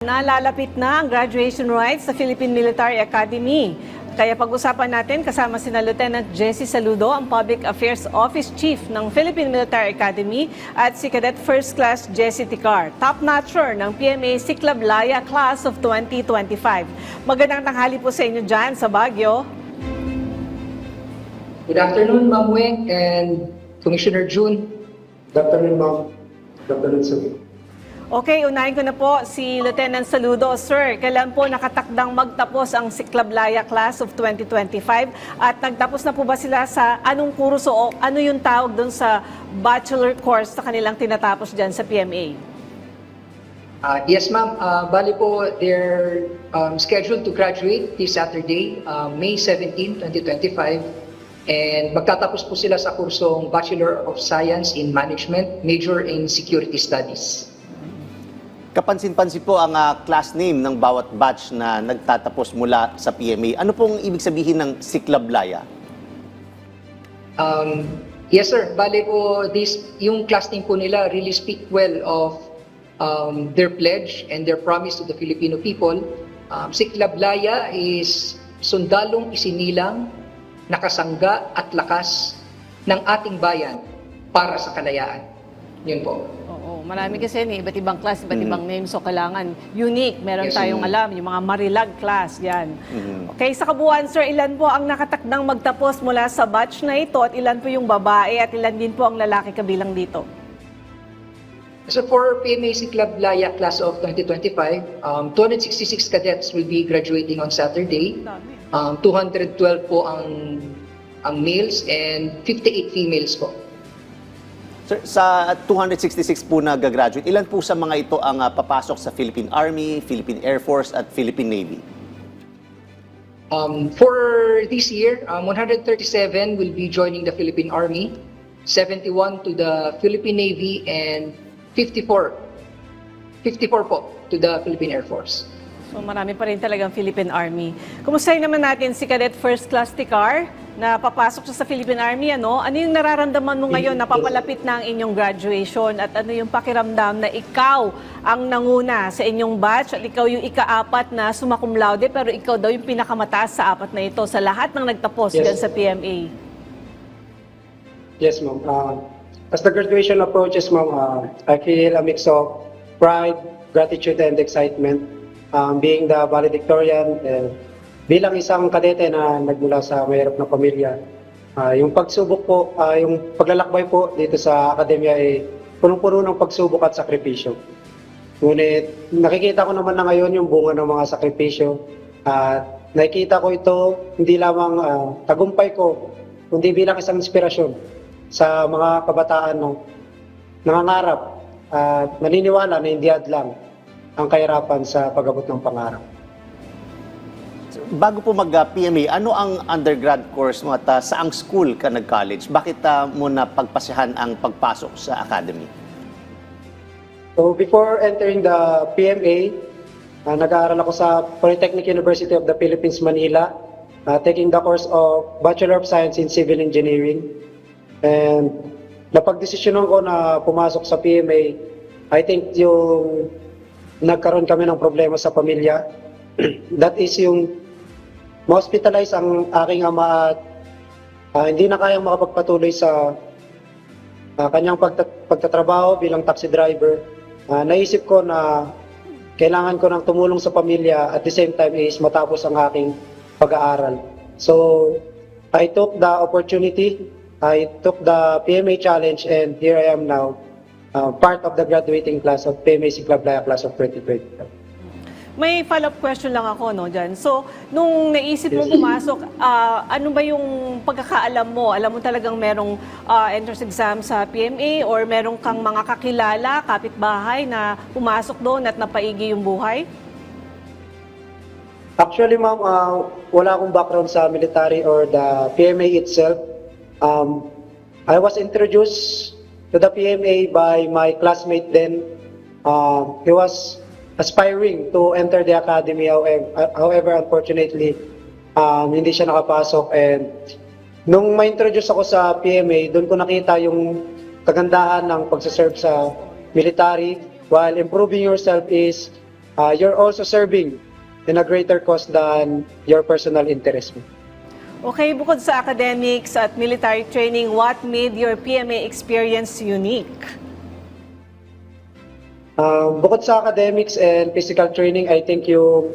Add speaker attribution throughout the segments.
Speaker 1: Nalalapit na ang graduation rites sa Philippine Military Academy. Kaya pag-usapan natin kasama sina Lieutenant Jessie Saludo, ang Public Affairs Office Chief ng Philippine Military Academy, at si Cadet First Class Jessie Ticar, top-notcher ng PMA Siklab Laya Class of 2025. Magandang tanghali po sa inyo dyan sa Baguio.
Speaker 2: Good afternoon, Ma'am Weng and Commissioner June.
Speaker 3: Good afternoon, ma'am. Good afternoon, sir.
Speaker 1: Okay, unahin ko na po si Lieutenant Saludo. Sir, kailan po nakatakdang magtapos ang Siklab Laya Class of 2025? At nagtapos na po ba sila sa anong kurso o ano yung tawag doon sa bachelor course na kanilang tinatapos dyan sa PMA?
Speaker 2: Yes, ma'am. Bali po, they're scheduled to graduate this Saturday, May 17, 2025. And magtatapos po sila sa kursong Bachelor of Science in Management, major in Security Studies.
Speaker 4: Kapansin-pansin po ang class name ng bawat batch na nagtatapos mula sa PMA. Ano pong ibig sabihin ng Siklab Laya?
Speaker 2: Yes, sir. Bali po, yung class name po nila really speak well of their pledge and their promise to the Filipino people. Siklab Laya is sundalong isinilang, nakasangga at lakas ng ating bayan para sa kalayaan. Yun po.
Speaker 1: Oo, marami kasi iba't ibang class, iba't ibang names, so kailangan unique. Meron tayong alam, yung mga Marilag class, yan. Okay, sa kabuuan, sir, ilan po ang nakatakdang magtapos mula sa batch na ito at ilan po yung babae at ilan din po ang lalaki kabilang dito?
Speaker 2: So for PMA Siklab Laya Class of 2025, 266 cadets will be graduating on Saturday. 212 po ang males and 58 females po.
Speaker 4: Sir, sa 266 po na gagraduate, ilan po sa mga ito ang papasok sa Philippine Army, Philippine Air Force at Philippine Navy?
Speaker 2: For this year, 137 will be joining the Philippine Army, 71 to the Philippine Navy, and 54 po to the Philippine Air Force.
Speaker 1: So marami pa rin talagang Philippine Army. Kumustahin naman natin si Cadet First Class Ticar na papasok siya sa Philippine Army. Ano yung nararamdaman mo ngayon na papalapit na ang inyong graduation at ano yung pakiramdam na ikaw ang nanguna sa inyong batch at ikaw yung ika-apat na summa cum laude pero ikaw daw yung pinakamataas sa apat na ito sa lahat ng nagtapos dyan sa PMA?
Speaker 3: Yes, ma'am. As the graduation approaches, ma'am, I feel a mix of pride, gratitude, and excitement. Being the valedictorian, bilang isang kadete na nagmula sa mahirap na pamilya, yung pagsubok po, yung paglalakbay po dito sa akademya ay punong-puno ng pagsubok at sakripisyo. Ngunit nakikita ko naman na ngayon yung bunga ng mga sakripisyo at nakikita ko ito hindi lamang tagumpay ko, kundi bilang isang inspirasyon sa mga kabataan na nangangarap at naniniwala na hindi hadlang ang kahirapan sa pag-abot ng pangarap.
Speaker 4: Bago po mag-PMA, ano ang undergrad course mo at saang school ka nag-college? Bakit mo na pagpasyahan ang pagpasok sa academy?
Speaker 3: So before entering the PMA, nag-aaral ako sa Polytechnic University of the Philippines, Manila, taking the course of Bachelor of Science in Civil Engineering. And napagdesisyonan ko na pumasok sa PMA, I think yung nagkaroon kami ng problema sa pamilya. That is yung ma-hospitalize ang aking ama at hindi na kayang makapagpatuloy sa kanyang pagtatrabaho bilang taxi driver. Naisip ko na kailangan ko ng tumulong sa pamilya at the same time is matapos ang aking pag-aaral. So I took the opportunity, I took the PMA challenge, and here I am now, part of the graduating class of PMA Siklab Laya Class of 2025.
Speaker 1: May follow-up question lang ako dyan. So, nung naisip mo pumasok, ano ba yung pagkakaalam mo? Alam mo talagang merong entrance exam sa PMA or merong kang mga kakilala, kapitbahay na pumasok doon at napaigi yung buhay?
Speaker 3: Actually, ma'am, wala akong background sa military or the PMA itself. I was introduced to the PMA by my classmate then. He was aspiring to enter the academy, however unfortunately, hindi siya nakapasok. And nung ma-introduce ako sa PMA, doon ko nakita yung kagandahan ng pagsaserve sa military, while improving yourself is you're also serving in a greater cause than your personal interest mo.
Speaker 1: Okay, bukod sa academics at military training, what made your PMA experience unique?
Speaker 3: Bukod sa academics and physical training, I think yung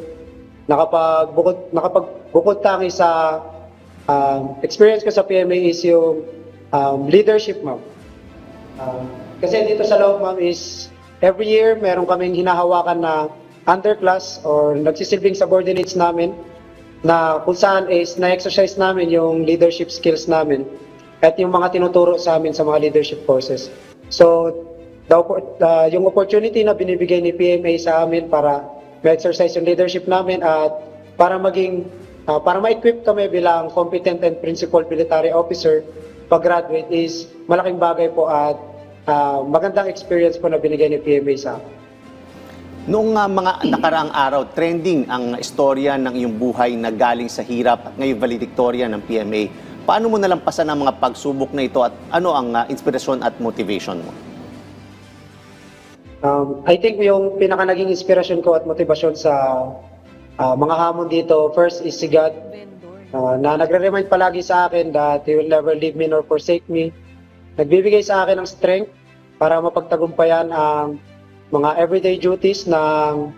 Speaker 3: nakapagbukod tangi sa experience ko sa PMA is yung leadership, ma'am. Kasi dito sa loob, ma'am, is every year meron kaming hinahawakan na underclass or nagsisilbing subordinates namin na kung saan is na-exercise namin yung leadership skills namin at yung mga tinuturo sa amin sa mga leadership courses. So, yung opportunity na binibigay ni PMA sa amin para ma-exercise yung leadership namin at para ma-equip kami bilang competent and principled military officer pag-graduate is malaking bagay po at magandang experience po na binigay ni PMA sa amin.
Speaker 4: Noong mga nakaraang araw, trending ang istorya ng iyong buhay na galing sa hirap at ngayong valedictorian ng PMA. Paano mo nalampasan ang mga pagsubok na ito at ano ang inspirasyon at motivation mo?
Speaker 3: I think yung pinaka naging inspirasyon ko at motivasyon sa mga hamon dito, first is si God, na nagre-remind palagi sa akin that He will never leave me nor forsake me. Nagbibigay sa akin ng strength para mapagtagumpayan ang mga everyday duties ng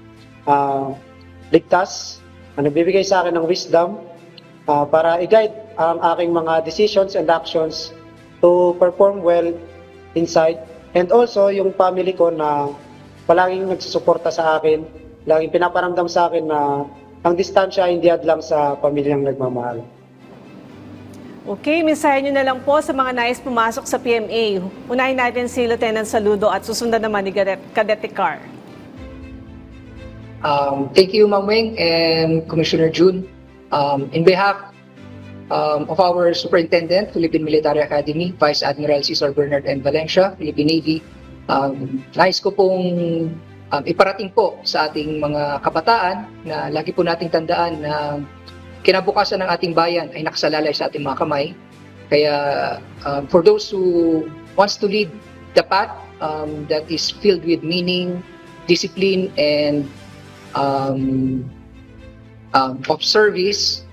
Speaker 3: ligtas. Nagbibigay sa akin ng wisdom para i-guide ang aking mga decisions and actions to perform well inside. And also, yung family ko na palaging nagsusuporta sa akin, laging pinaparamdam sa akin na ang distansya hindi hadlang sa pamilyang nagmamahal.
Speaker 1: Okay, mensahe nyo na lang po sa mga nais pumasok sa PMA. Unahin natin si Lieutenant Saludo at susundan naman ni Cadet Ticar.
Speaker 2: Thank you, Ma'am Weng and Commissioner June. In behalf of our Superintendent, Philippine Military Academy, Vice Admiral Cesar Bernard M. Valencia, Philippine Navy, nais ko pong iparating po sa ating mga kabataan na lagi po nating tandaan na kinabukasan ng ating bayan ay nakasalalay sa ating mga kamay. Kaya for those who wants to lead the path that is filled with meaning, discipline, and of service,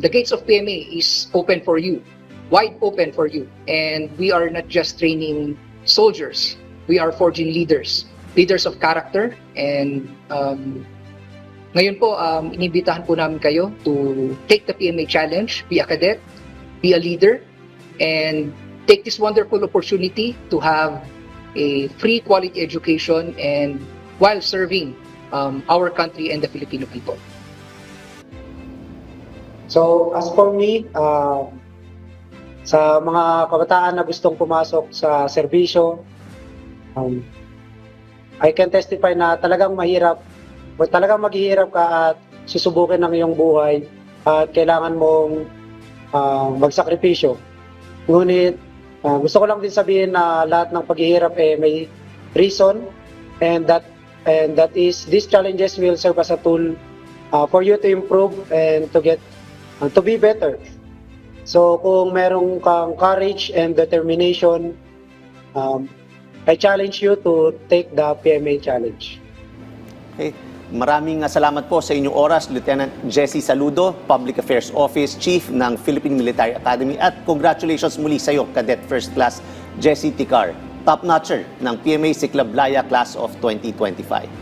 Speaker 2: the gates of PMA is open for you, wide open for you. And we are not just training soldiers, we are forging leaders of character. And ngayon po, inibitahan po namin kayo to take the PMA challenge, be a cadet, be a leader, and take this wonderful opportunity to have a free quality education and while serving our country and the Filipino people.
Speaker 3: So, as for me, sa mga kabataan na gustong pumasok sa serbisyo, I can testify na talagang mahirap, talagang maghihirap ka at susubukin ng iyong buhay at kailangan mong magsakripisyo. Ngunit gusto ko lang din sabihin na lahat ng paghihirap may reason, and that is these challenges will serve as a tool for you to improve and to get to be better. So kung merong kang courage and determination, I challenge you to take the PMA challenge.
Speaker 4: Okay. Maraming salamat po sa inyong oras, Lieutenant Jesse Saludo, Public Affairs Office Chief ng Philippine Military Academy, at congratulations muli sa iyo, Cadet First Class Jesse Ticar, top-notcher ng PMA Siklablaya Class of 2025.